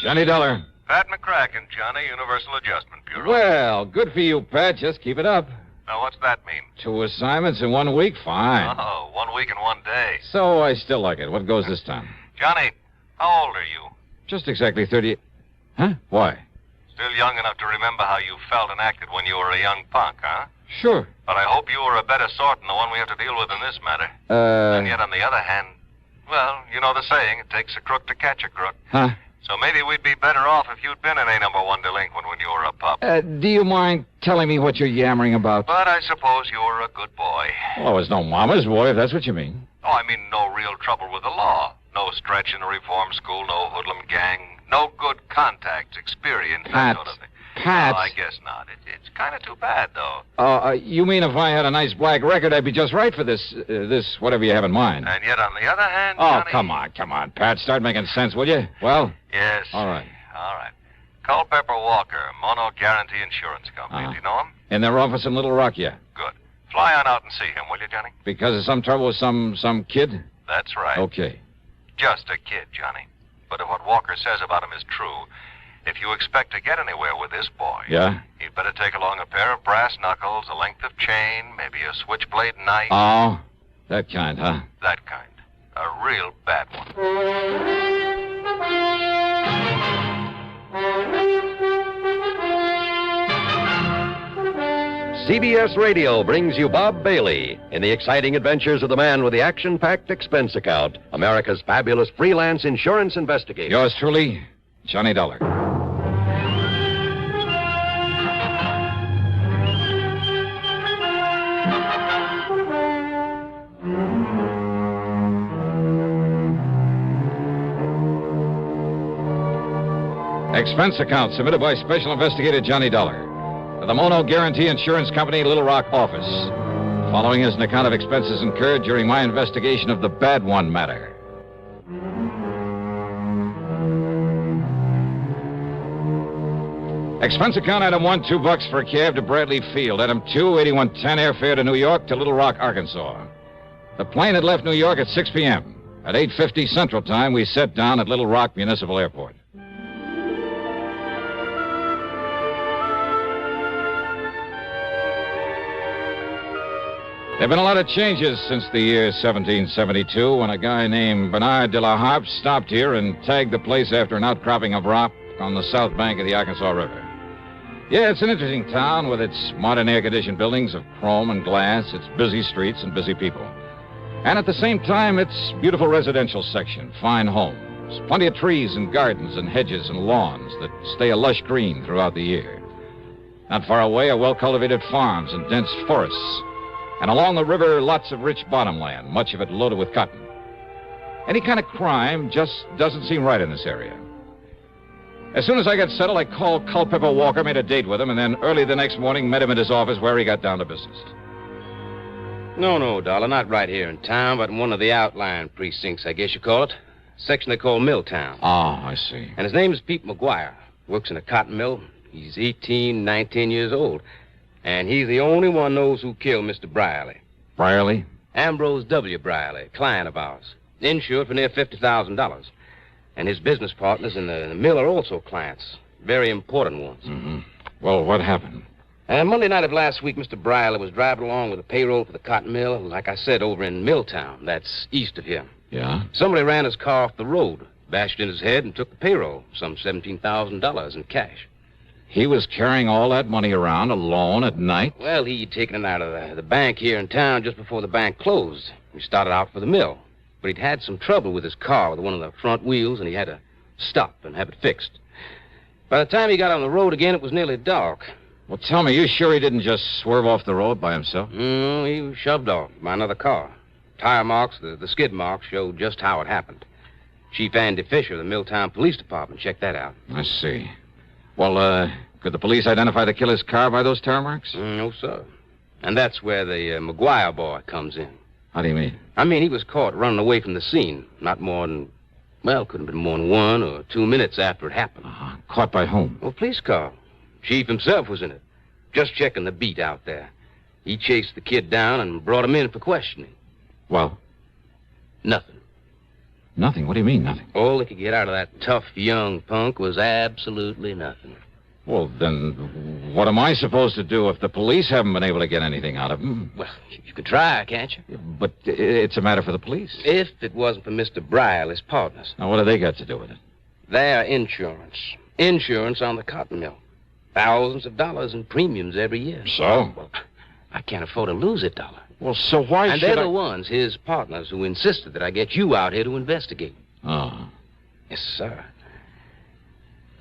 Johnny Dollar. Pat McCracken, Johnny, Universal Adjustment Bureau. Well, good for you, Pat. Just keep it up. Now, what's that mean? 2 assignments in 1 week? Fine. Oh, 1 week and 1 day. So I still like it. What goes this time? Johnny, how old are you? Just exactly 30... Huh? Why? Still young enough to remember how you felt and acted when you were a young punk, huh? Sure. But I hope you were a better sort than the one we have to deal with in this matter. And yet, on the other hand, well, you know the saying, it takes a crook to catch a crook. Huh? So maybe we'd be better off if you'd been an A-1 delinquent when you were a pup. Do you mind telling me what you're yammering about? But I suppose you were a good boy. Well, I was no mama's boy, if that's what you mean. Oh, I mean no real trouble with the law. No stretch in a reform school, no hoodlum gang, no good contacts, experience, that sort of thing. Pat. No, I guess not. It's kind of too bad, though. You mean if I had a nice black record, I'd be just right for this whatever you have in mind. And yet, on the other hand, Oh, Johnny... come on, Pat. Start making sense, will you? Well? Yes. All right. Culpepper Walker, Mono Guarantee Insurance Company. Do you know him? In their office in Little Rock, yeah. Good. Fly on out and see him, will you, Johnny? Because of some trouble with some kid? That's right. Okay. Just a kid, Johnny. But if what Walker says about him is true, if you expect to get anywhere with this boy... Yeah? You'd better take along a pair of brass knuckles, a length of chain, maybe a switchblade knife. Oh, that kind, huh? That kind. A real bad one. CBS Radio brings you Bob Bailey in the exciting adventures of the man with the action-packed expense account, America's fabulous freelance insurance investigator. Yours truly, Johnny Dollar. Expense account submitted by Special Investigator Johnny Dollar to the Mono Guarantee Insurance Company, Little Rock office. Following is an account of expenses incurred during my investigation of the Bad One matter. Expense account item 1, $2 for a cab to Bradley Field. Item 2, 8110 airfare to New York to Little Rock, Arkansas. The plane had left New York at 6 p.m. At 8:50 Central Time, we set down at Little Rock Municipal Airport. There have been a lot of changes since the year 1772 when a guy named Bernard de la Harpe stopped here and tagged the place after an outcropping of rock on the south bank of the Arkansas River. Yeah, it's an interesting town with its modern air-conditioned buildings of chrome and glass, its busy streets and busy people. And at the same time, its beautiful residential section, fine homes, plenty of trees and gardens and hedges and lawns that stay a lush green throughout the year. Not far away are well-cultivated farms and dense forests. And along the river, lots of rich bottomland, much of it loaded with cotton. Any kind of crime just doesn't seem right in this area. As soon as I got settled, I called Culpepper Walker, made a date with him, and then early the next morning met him at his office where he got down to business. No, Dollar, not right here in town, but in one of the outlying precincts, I guess you call it. Section they call Milltown. Oh, I see. And his name is Pete McGuire. Works in a cotton mill. He's 18, 19 years old. And he's the only one knows who killed Mr. Brierly. Brierly? Ambrose W. Brierly, client of ours. Insured for near $50,000. And his business partners in the mill are also clients. Very important ones. Mm-hmm. Well, what happened? Monday night of last week, Mr. Brierly was driving along with a payroll for the cotton mill, like I said, over in Milltown. That's east of here. Yeah? Somebody ran his car off the road, bashed in his head, and took the payroll, some $17,000 in cash. He was carrying all that money around alone at night? Well, he'd taken it out of the bank here in town just before the bank closed. He started out for the mill. But he'd had some trouble with his car, with one of the front wheels, and he had to stop and have it fixed. By the time he got on the road again, it was nearly dark. Well, tell me, you sure he didn't just swerve off the road by himself? No, he was shoved off by another car. Tire marks, the skid marks, showed just how it happened. Chief Andy Fisher of the Milltown Police Department checked that out. I see. Well, could the police identify the killer's car by those tire marks? No, sir. And that's where the McGuire boy comes in. How do you mean? I mean, he was caught running away from the scene. Not more than, well, couldn't have been more than 1 or 2 minutes after it happened. Caught by whom? Well, police car. Chief himself was in it. Just checking the beat out there. He chased the kid down and brought him in for questioning. Well? Nothing. Nothing? What do you mean, nothing? All they could get out of that tough young punk was absolutely nothing. Well, then, what am I supposed to do if the police haven't been able to get anything out of him? Well, you could try, can't you? But it's a matter for the police. If it wasn't for Mr. Bryle, his partners. Now, what do they got to do with it? Their insurance. Insurance on the cotton mill. Thousands of dollars in premiums every year. So? Well, I can't afford to lose a dollar. Well, so why and should they're the ones, his partners, who insisted that I get you out here to investigate. Oh. Yes, sir.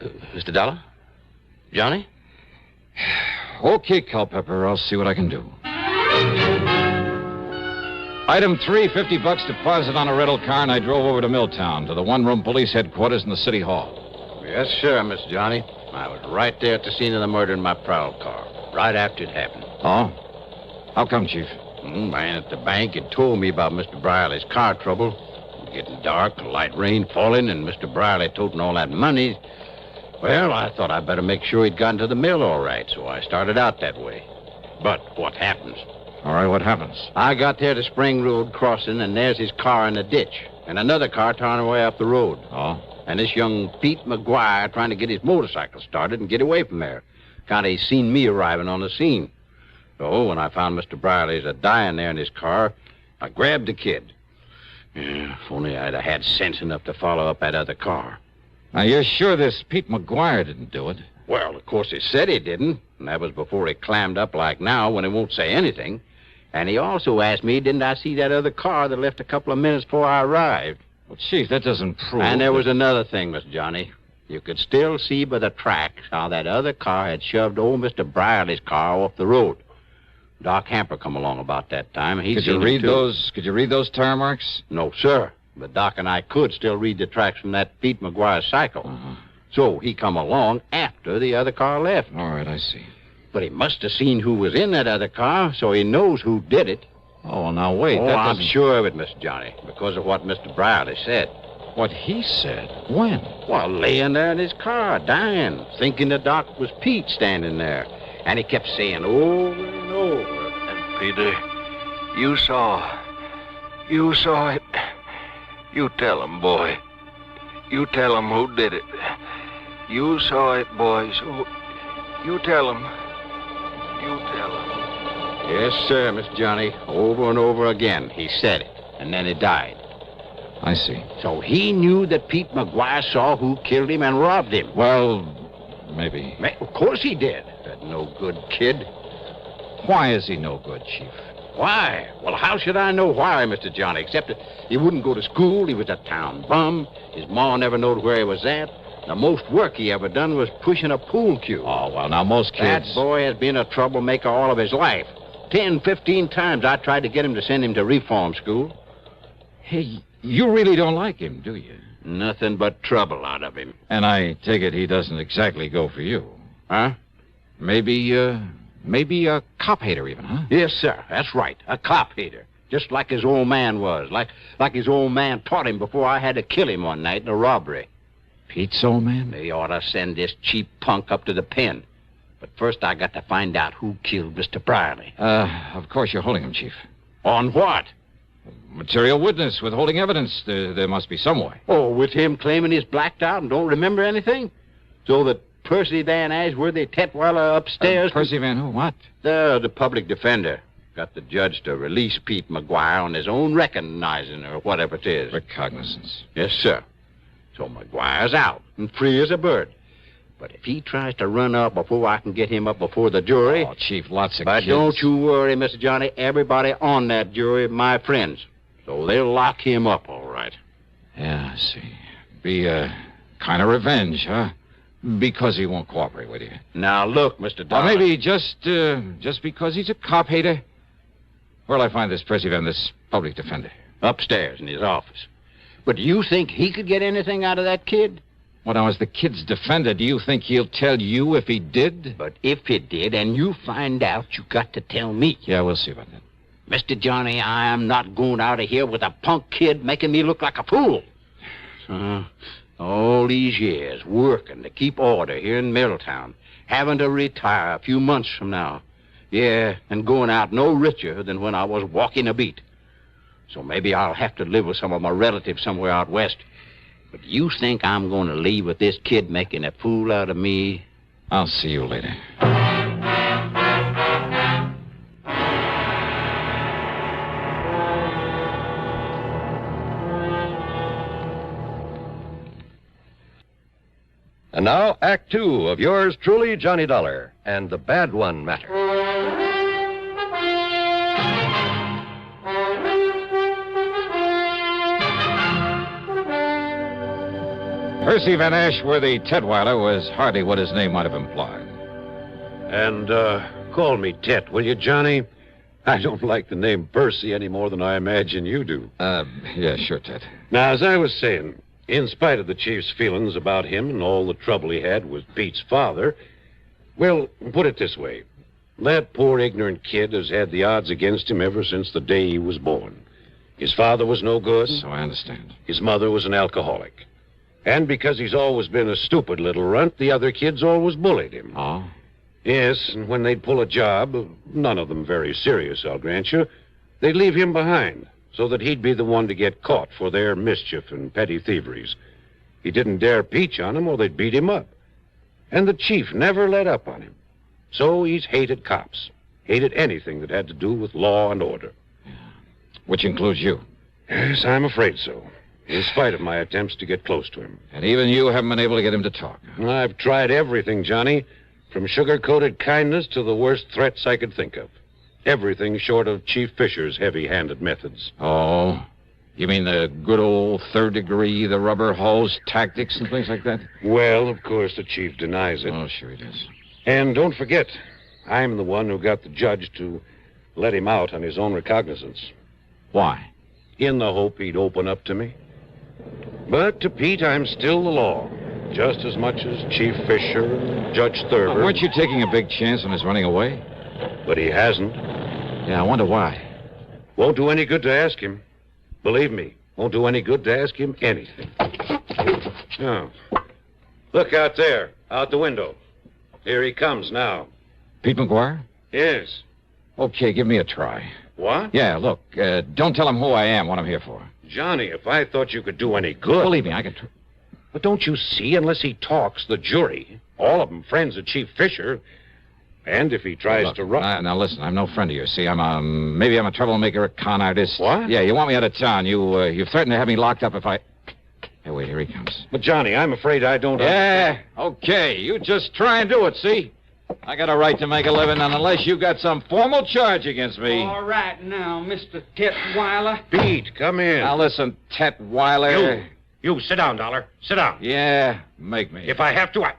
Mr. Dollar? Johnny? Okay, Culpepper, I'll see what I can do. Item 3, $50 deposit on a rental car, and I drove over to Milltown, to the one-room police headquarters in the city hall. Yes, sir, Miss Johnny. I was right there at the scene of the murder in my prowl car, right after it happened. Oh? How come, Chief? Man at the bank had told me about Mr. Briley's car trouble. It was getting dark, light rain falling, and Mr. Briley toting all that money. Well, I thought I'd better make sure he'd gotten to the mill all right, so I started out that way. But what happens? All right, what happens? I got there to Spring Road crossing, and there's his car in the ditch, and another car towing away up the road. Oh? And this young Pete McGuire trying to get his motorcycle started and get away from there. Kind of he seen me arriving on the scene. So when I found Mr. Briley's dying there in his car, I grabbed the kid. Yeah, if only I'd have had sense enough to follow up that other car. Now, you're sure this Pete McGuire didn't do it? Well, of course he said he didn't, and that was before he clammed up like now when he won't say anything. And he also asked me, didn't I see that other car that left a couple of minutes before I arrived? Well, Chief, that doesn't prove... And there was another thing, Miss Johnny. You could still see by the tracks how that other car had shoved old Mr. Briley's car off the road. Doc Hamper come along about that time. Could you read those tire marks? No, sir. But Doc and I could still read the tracks from that Pete McGuire cycle. Uh-huh. So he come along after the other car left. All right, I see. But he must have seen who was in that other car, so he knows who did it. Oh, well, now, wait. I'm sure of it, Mr. Johnny, because of what Mr. Briley said. What he said? When? Well, laying there in his car, dying, thinking the Doc was Pete standing there. And he kept saying over and over. And Peter, you saw it. You tell him, boy. You tell him who did it. You saw it, boy, so you tell him. You tell him. Yes, sir, Miss Johnny. Over and over again, he said it, and then he died. I see. So he knew that Pete McGuire saw who killed him and robbed him. Well, maybe. Of course he did. That no-good kid. Why is he no good, Chief? Why? Well, how should I know why, Mr. Johnny, except that he wouldn't go to school, he was a town bum, his ma never knowed where he was at. The most work he ever done was pushing a pool cue. Oh, well, now, most kids... That boy has been a troublemaker all of his life. 10, 15 times I tried to get him to send him to reform school. Hey, you really don't like him, do you? Nothing but trouble out of him. And I take it he doesn't exactly go for you. Huh? Maybe a cop hater even, huh? Yes, sir. That's right. A cop hater. Just like his old man was. Like his old man taught him before I had to kill him one night in a robbery. Pete's old man? They ought to send this cheap punk up to the pen. But first I got to find out who killed Mr. Briley. Of course you're holding him, Chief. On what? Material witness, withholding evidence. There must be some way. Oh, with him claiming he's blacked out and don't remember anything? So that Percy Van Ashworthy Tetweiler upstairs... Percy Van who? What? The public defender. Got the judge to release Pete McGuire on his own recognizing or whatever it is. Recognizance. Yes, sir. So McGuire's out and free as a bird. But if he tries to run up before I can get him up before the jury... Oh, Chief, lots of But kids. don't you worry, Mr. Johnny. Everybody on that jury are my friends. So they'll lock him up, all right. Yeah, I see. Be a kind of revenge, huh? Because he won't cooperate with you. Now, look, Mr. Dollar. Or maybe just because he's a cop hater. Where'll I find this Percy Van, this public defender? Upstairs in his office. But do you think he could get anything out of that kid? Well, now, as the kid's defender, do you think he'll tell you if he did? But if he did, and you find out, you got to tell me. Yeah, we'll see about that. Mr. Johnny, I am not going out of here with a punk kid making me look like a fool. All these years working to keep order here in Middletown, having to retire a few months from now. Yeah, and going out no richer than when I was walking a beat. So maybe I'll have to live with some of my relatives somewhere out west. But you think I'm going to leave with this kid making a fool out of me? I'll see you later. And now, Act Two of yours truly, Johnny Dollar, and the Bad One Matter. Percy Van Ashworthy Tetweiler was hardly what his name might have implied. And, call me Tet, will you, Johnny? I don't like the name Percy any more than I imagine you do. Yeah, sure, Tet. Now, as I was saying, in spite of the chief's feelings about him and all the trouble he had with Pete's father, well, put it this way. That poor ignorant kid has had the odds against him ever since the day he was born. His father was no good. So I understand. His mother was an alcoholic. And because he's always been a stupid little runt, the other kids always bullied him. Oh? Yes, and when they'd pull a job, none of them very serious, I'll grant you, they'd leave him behind so that he'd be the one to get caught for their mischief and petty thieveries. He didn't dare peach on them or they'd beat him up. And the chief never let up on him. So he's hated cops, hated anything that had to do with law and order. Which includes you. Yes, I'm afraid so, in spite of my attempts to get close to him. And even you haven't been able to get him to talk. I've tried everything, Johnny, from sugar-coated kindness to the worst threats I could think of. Everything short of Chief Fisher's heavy-handed methods. Oh? You mean the good old third degree, the rubber hose tactics and things like that? Well, of course, the chief denies it. Oh, sure he does. And don't forget, I'm the one who got the judge to let him out on his own recognizance. Why? In the hope he'd open up to me. But to Pete, I'm still the law. Just as much as Chief Fisher and Judge Thurber. Weren't you taking a big chance on his running away? But he hasn't. Yeah, I wonder why. Won't do any good to ask him. Believe me, won't do any good to ask him anything. Oh. Look out there, out the window. Here he comes now. Pete McGuire? Yes. Okay, give me a try. What? Yeah, look, don't tell him who I am, what I'm here for. Johnny, if I thought you could do any good... Believe me, I can... But don't you see, unless he talks, the jury, all of them friends of Chief Fisher, and if he tries to run... Now, listen, I'm no friend of yours. See, maybe I'm a troublemaker, a con artist. What? Yeah, you want me out of town. You threatened to have me locked up if I... Hey, wait, here he comes. But, Johnny, I'm afraid I don't... Yeah, okay. You just try and do it, see? I got a right to make a living, and unless you got some formal charge against me... All right now, Mr. Tetweiler. Pete, come in. Now, listen, Tetweiler... You, sit down, Dollar. Sit down. Yeah, make me. If I have to,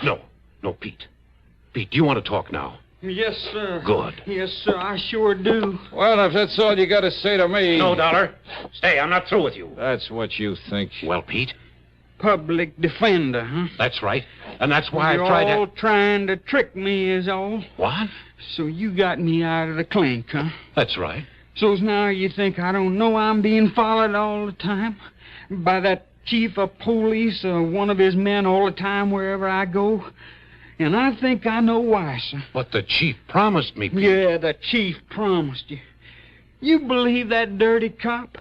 No, Pete. Pete, do you want to talk now? Yes, sir. Good. Yes, sir, I sure do. Well, if that's all you got to say to me... No, Dollar. Stay, I'm not through with you. That's what you think. Well, Pete? Public defender, huh? That's right. And that's why You're I tried all to... trying to trick me is all. What? So you got me out of the clink, huh? That's right. So's now you think I don't know I'm being followed all the time? By that chief of police or one of his men all the time wherever I go? And I think I know why, sir. But the chief promised me, Pete. Yeah, the chief promised you. You believe that dirty cop?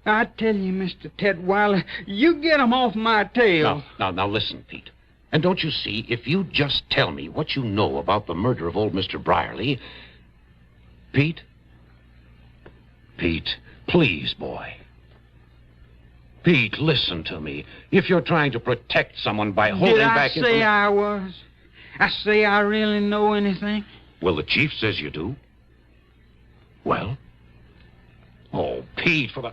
I tell you, Mr. Tetweiler, you get him off my tail. Now, listen, Pete. And don't you see, if you just tell me what you know about the murder of old Mr. Brierly... Pete? Pete, please, boy. Pete, listen to me. If you're trying to protect someone by holding back... Did I say I was? I say I really know anything? Well, the chief says you do. Well? Oh, Pete, for the...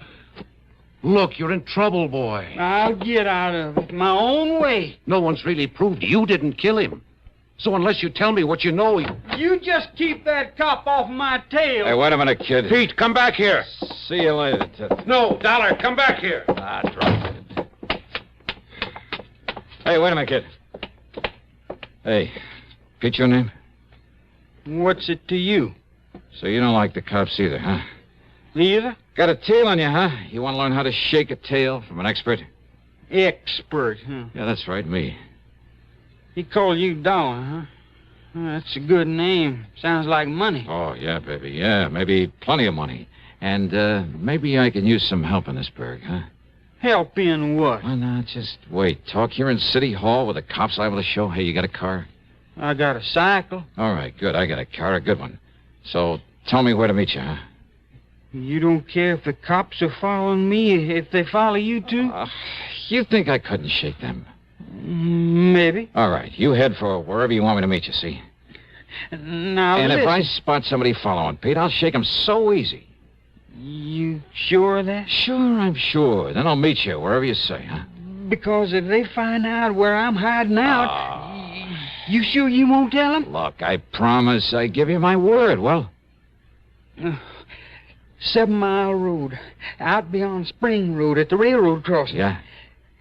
Look, you're in trouble, boy. I'll get out of it my own way. No one's really proved you didn't kill him. So unless you tell me what you know... You just keep that cop off my tail. Hey, wait a minute, kid. Pete, come back here. See you later, Ted. No, Dollar, come back here. Drop it. Hey, wait a minute, kid. Hey, Pete, your name? What's it to you? So you don't like the cops either, huh? Either? Got a tail on you, huh? You want to learn how to shake a tail from an expert? Expert, huh? Yeah, that's right, me. He called you Dollar, huh? Well, that's a good name. Sounds like money. Oh, yeah, baby, yeah. Maybe plenty of money. And maybe I can use some help in this burg, huh? Help in what? Why not? Just wait. Talk here in City Hall with the cops liable to show. Hey, you got a car? I got a cycle. All right, good. I got a car, a good one. So tell me where to meet you, huh? You don't care if the cops are following me, if they follow you, too? You think I couldn't shake them? Maybe. All right, you head for wherever you want me to meet you, see? Now, And listen. if I spot somebody following, Pete, I'll shake them so easy. You sure of that? Sure, I'm sure. Then I'll meet you wherever you say, huh? Because if they find out where I'm hiding out, you sure you won't tell them? Look, I promise I give you my word. Well, 7 Mile Road, out beyond Spring Road at the railroad crossing. yeah.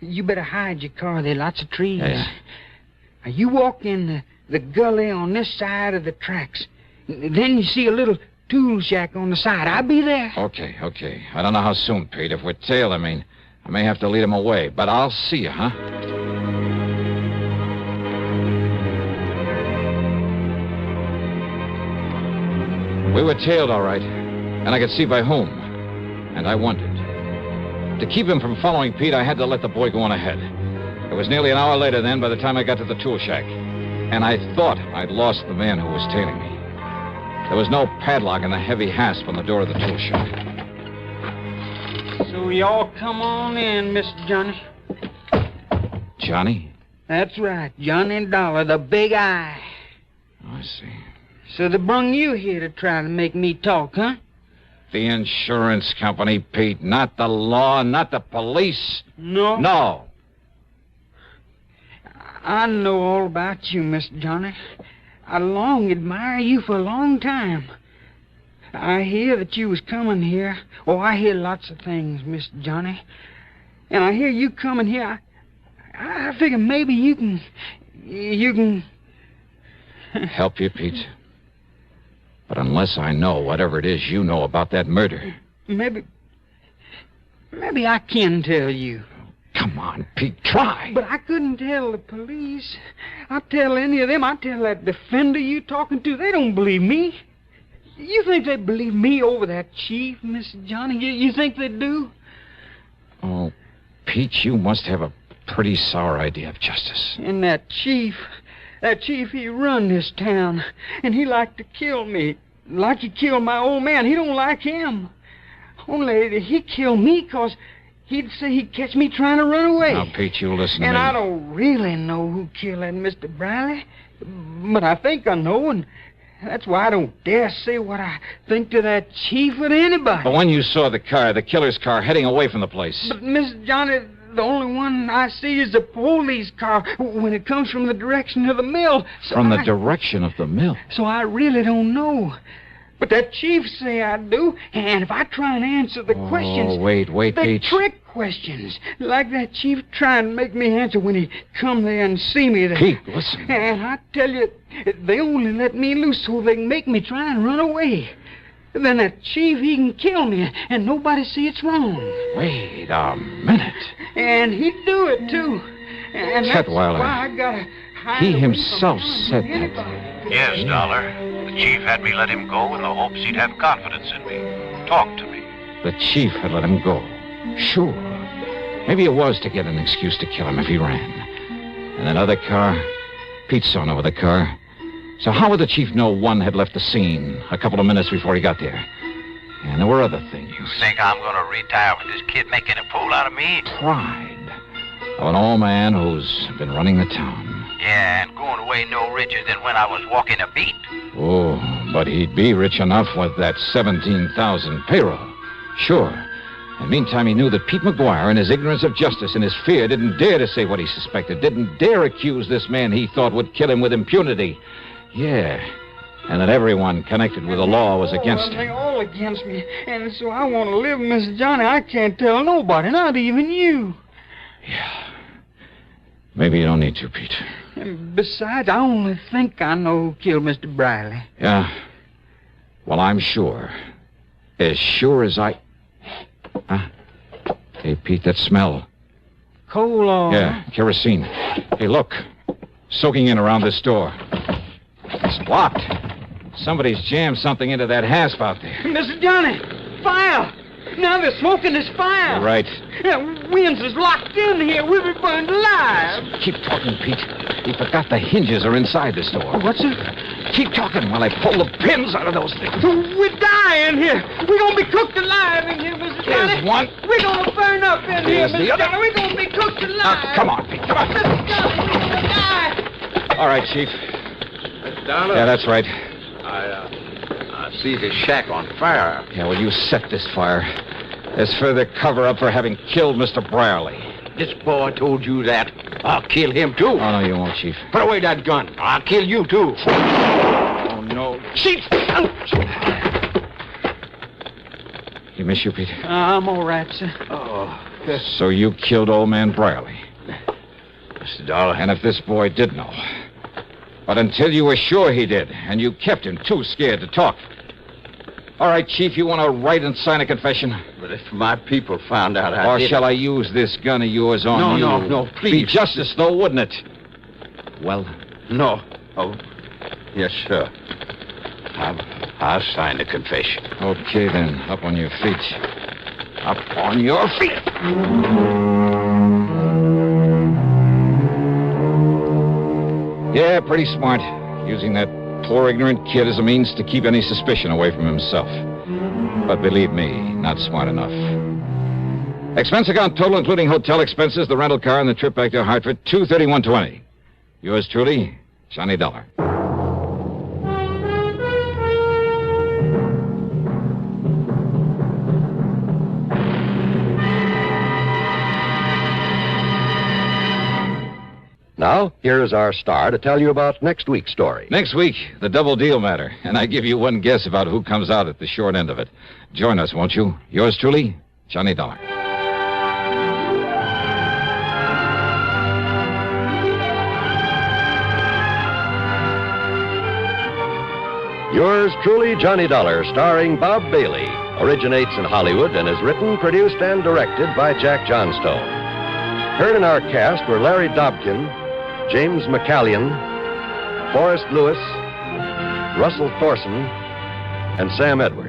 You better hide your car. There are lots of trees. Yeah. Now, you walk in the gully on this side of the tracks. Then you see a little tool shack on the side. I'll be there. Okay. I don't know how soon, Pete. If we're tailed, I may have to lead him away. But I'll see you, huh? We were tailed, all right. And I could see by whom. And I wondered. To keep him from following Pete, I had to let the boy go on ahead. It was nearly an hour later then by the time I got to the tool shack. And I thought I'd lost the man who was tailing me. There was no padlock and a heavy hasp on the door of the tool shack. So y'all come on in, Mr. Johnny. Johnny? That's right, Johnny Dollar, the big eye. Oh, I see. So they brung you here to try to make me talk, huh? The insurance company, Pete. Not the law, not the police. No? No. I know all about you, Mr. Johnny. I long admire you for a long time. I hear that you was coming here. Oh, I hear lots of things, Mr. Johnny. And I hear you coming here. I figure maybe you can... Help you, Pete? But unless I know whatever it is you know about that murder... Maybe I can tell you. Come on, Pete, try. But I couldn't tell the police. I'd tell any of them. I'd tell that defender you talking to. They don't believe me. You think they believe me over that chief, Mr. Johnny? You think they do? Oh, Pete, you must have a pretty sour idea of justice. And that chief, he run this town. And he liked to kill me. Like he killed my old man. He don't like him. Only he killed me 'cause he'd say he'd catch me trying to run away. Now, Pete, you listen to me. And I don't really know who killed that Mr. Briley. But I think I know, and that's why I don't dare say what I think to that chief or to anybody. But when you saw the car, the killer's car, heading away from the place... But, Mr. Johnny, the only one I see is the police car when it comes from the direction of the mill. So From the direction of the mill? So I really don't know. But that chief say I do, and if I try and answer the questions... Oh, wait, they're Pete. trick questions, like that chief trying to make me answer when he come there and see me there. Pete, listen. And I tell you, they only let me loose so they can make me try and run away. Then that chief, he can kill me, and nobody see it's wrong. Wait a minute. And he'd do it, too. And that's Chetweiler. why I gotta hide He away himself from said anybody. that. Yes, Dollar. The chief had me let him go in the hopes he'd have confidence in me. Talk to me. The chief had let him go. Sure. Maybe it was to get an excuse to kill him if he ran. And that other car, Pete saw no other car. So how would the chief know one had left the scene a couple of minutes before he got there? And there were other things. You think I'm going to retire with this kid making a fool out of me? Pride of an old man who's been running the town. Yeah, and going away no richer than when I was walking a beat. Oh, but he'd be rich enough with that 17,000 payroll. Sure. And meantime, he knew that Pete McGuire, in his ignorance of justice and his fear, didn't dare to say what he suspected, didn't dare accuse this man he thought would kill him with impunity. Yeah, and that everyone connected with the law was against They're him. all against me. And so I want to live, Mr. Johnny. I can't tell nobody, not even you. Yeah. Maybe you don't need to, Pete. And besides, I only think I know who killed Mr. Briley. Yeah? Well, I'm sure. As sure as I... Huh? Hey, Pete, that smell. Coal oil. Yeah, kerosene. Hey, look. Soaking in around this door. It's locked. Somebody's jammed something into that hasp out there. Mr. Johnny! Fire! Now they're smoking this fire. Right. Winds is locked in here. We'll be burned alive. Keep talking, Pete. He forgot the hinges are inside this door. What's it? Keep talking while I pull the pins out of those things. We're dying here. We're going to be cooked alive in here, Mr. Here's Johnny. one. We're going to burn up in here, Here's the Mr. other. Johnny. We're going to be cooked alive. Come on, Pete. Come on. Mr. Johnny, we're going to die. All right, Chief. Mr. Dollar? Yeah, that's right. I see the shack on fire. Yeah, well, you set this fire. There's further cover-up for having killed Mr. Brierly. This boy told you that. I'll kill him, too. Oh, no, you won't, Chief. Put away that gun. I'll kill you, too. Oh, no. Chief! You miss you, Pete? I'm all right, sir. Oh, So you killed old man Brierly. Mr. Dollar. And if this boy did know. But until you were sure he did, and you kept him too scared to talk. All right, Chief, you want to write and sign a confession? But if my people found out I Or did... shall I use this gun of yours on you? No, please. Be justice, though, wouldn't it? Well, No. Oh, yes, sir. I'll sign the confession. okay, then. Up on your feet. Up on your feet! Yeah, pretty smart. Using that poor ignorant kid as a means to keep any suspicion away from himself. But believe me, not smart enough. Expense account total, including hotel expenses, the rental car, and the trip back to Hartford, $231.20. Yours truly, Johnny Dollar. Now, here is our star to tell you about next week's story. Next week, the double deal matter, and I give you one guess about who comes out at the short end of it. Join us, won't you? Yours truly, Johnny Dollar. Yours truly, Johnny Dollar, starring Bob Bailey, originates in Hollywood and is written, produced, and directed by Jack Johnstone. Heard in our cast were Larry Dobkin, James McCallion, Forrest Lewis, Russell Thorson, and Sam Edwards.